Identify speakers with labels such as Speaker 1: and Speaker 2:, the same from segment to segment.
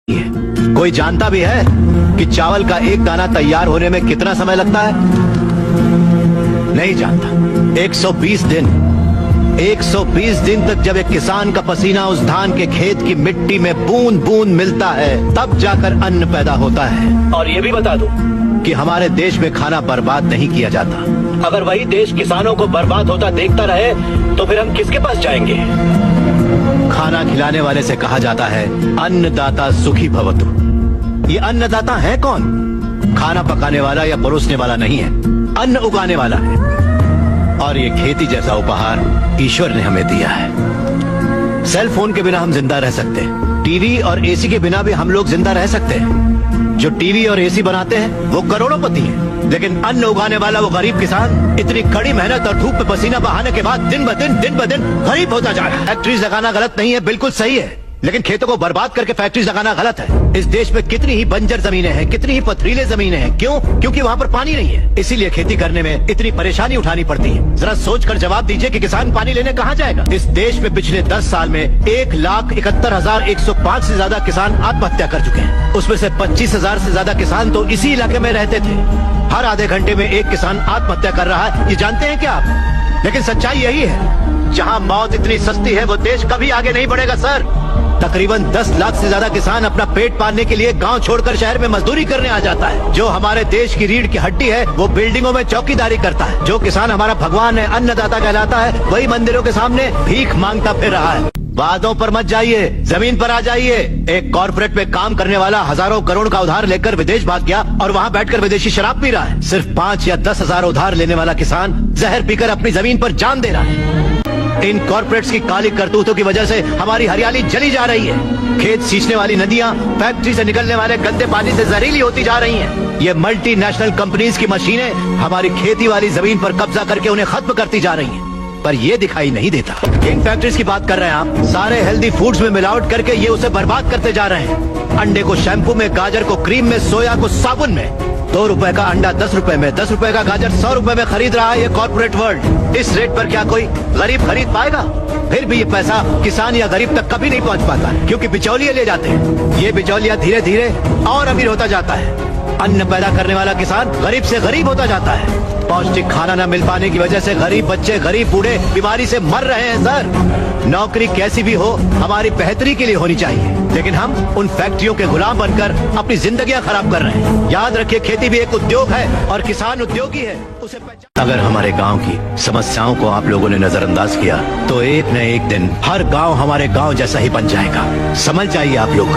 Speaker 1: कोई जानता भी है कि चावल का एक दाना तैयार होने में कितना समय लगता है? नहीं जानता। 120 दिन 120 दिन तक जब एक किसान का पसीना उस धान के खेत की मिट्टी में बूंद बूंद मिलता है, तब जाकर अन्न पैदा होता है। और ये भी बता दो कि हमारे देश में खाना बर्बाद नहीं किया जाता। अगर वही देश किसानों को बर्बाद होता देखता रहे तो फिर हम किसके पास जाएंगे? खाना खिलाने वाले से कहा जाता है अन्नदाता सुखी भवतु। ये अन्नदाता है कौन? खाना पकाने वाला या परोसने वाला नहीं है, अन्न उगाने वाला है। और ये खेती जैसा उपहार ईश्वर ने हमें दिया है। सेल फोन के बिना हम जिंदा रह सकते हैं, टीवी और एसी के बिना भी हम लोग जिंदा रह सकते हैं। जो टीवी और एसी बनाते हैं वो करोड़ोंपति हैं, लेकिन अन्न उगाने वाला वो गरीब किसान इतनी कड़ी मेहनत और धूप में पसीना बहाने के बाद दिन ब दिन गरीब होता जा रहा है। फैक्ट्रीज लगाना गलत नहीं है, बिल्कुल सही है, लेकिन खेतों को बर्बाद करके फैक्ट्रीज लगाना गलत है। इस देश में कितनी ही बंजर जमीनें हैं, कितनी ही पथरीले जमीनें हैं। क्यों? क्योंकि वहाँ पर पानी नहीं है, इसीलिए खेती करने में इतनी परेशानी उठानी पड़ती है। जरा सोचकर जवाब दीजिए कि किसान पानी लेने कहाँ जाएगा? इस देश में पिछले 10 साल में 1,71,105 से ज्यादा किसान आत्महत्या कर चुके हैं। उसमें से 25,000 से ज्यादा किसान तो इसी इलाके में रहते थे। हर आधे घंटे में एक किसान आत्महत्या कर रहा है, ये जानते हैं क्या आप? लेकिन सच्चाई यही है, जहाँ मौत इतनी सस्ती है वो देश कभी आगे नहीं बढ़ेगा सर। तकरीबन 10 लाख से ज्यादा किसान अपना पेट पालने के लिए गांव छोड़कर शहर में मजदूरी करने आ जाता है। जो हमारे देश की रीढ़ की हड्डी है वो बिल्डिंगों में चौकीदारी करता है। जो किसान हमारा भगवान है, अन्नदाता कहलाता है, वही मंदिरों के सामने भीख मांगता फिर रहा है। वादों पर मत जाइए, जमीन पर आ जाइए। एक कॉर्पोरेट में काम करने वाला हजारों करोड़ का उधार लेकर विदेश भाग गया और वहाँ बैठकर विदेशी शराब पी रहा है। सिर्फ 5 या 10 हजार उधार लेने वाला किसान जहर पीकर अपनी जमीन पर जान दे रहा है। इन कॉर्पोरेट्स की काली करतूतों की वजह से हमारी हरियाली जली जा रही है। खेत सींचने वाली नदियां फैक्ट्री से निकलने वाले गंदे पानी से जहरीली होती जा रही हैं। ये मल्टीनेशनल कंपनीज की मशीनें हमारी खेती वाली जमीन पर कब्जा करके उन्हें खत्म करती जा रही हैं। पर ये दिखाई नहीं देता। इन फैक्ट्रीज की बात कर रहे हैं आप, सारे हेल्दी फूड्स में मिलावट करके ये उसे बर्बाद करते जा रहे हैं। अंडे को शैम्पू में, गाजर को क्रीम में, सोया को साबुन में। 2 रुपए का अंडा 10 रुपए में, 10 रुपए का गाजर 100 रुपए में खरीद रहा है ये कॉर्पोरेट वर्ल्ड। इस रेट पर क्या कोई गरीब खरीद पाएगा? फिर भी ये पैसा किसान या गरीब तक कभी नहीं पहुंच पाता है, क्योंकि बिचौलिए ले जाते हैं। ये बिचौलिया धीरे धीरे और अमीर होता जाता है। अन्न पैदा करने वाला किसान गरीब से गरीब होता जाता है। पौष्टिक खाना न मिल पाने की वजह से गरीब बच्चे, गरीब बूढ़े बीमारी से मर रहे हैं सर। नौकरी कैसी भी हो हमारी बेहतरी के लिए होनी चाहिए, लेकिन हम उन फैक्ट्रियों के गुलाम बनकर अपनी जिंदगियां खराब कर रहे हैं। याद रखिए, खेती भी एक उद्योग है और किसान उद्योगी है, उसे अगर हमारे गांव की समस्याओं को आप लोगों ने नजरअंदाज किया तो एक न एक दिन हर गांव हमारे गांव जैसा ही बन जाएगा। समझ जाइए आप लोग।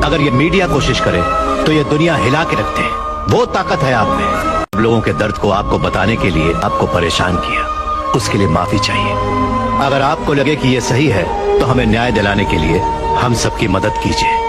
Speaker 1: अगर ये मीडिया कोशिश करे तो ये दुनिया हिला के रखते हैं। वो ताकत है आप में। आप लोगों के दर्द को आपको बताने के लिए आपको परेशान किया, उसके लिए माफी चाहिए। अगर आपको लगे कि ये सही है तो हमें न्याय दिलाने के लिए हम सबकी मदद कीजिए।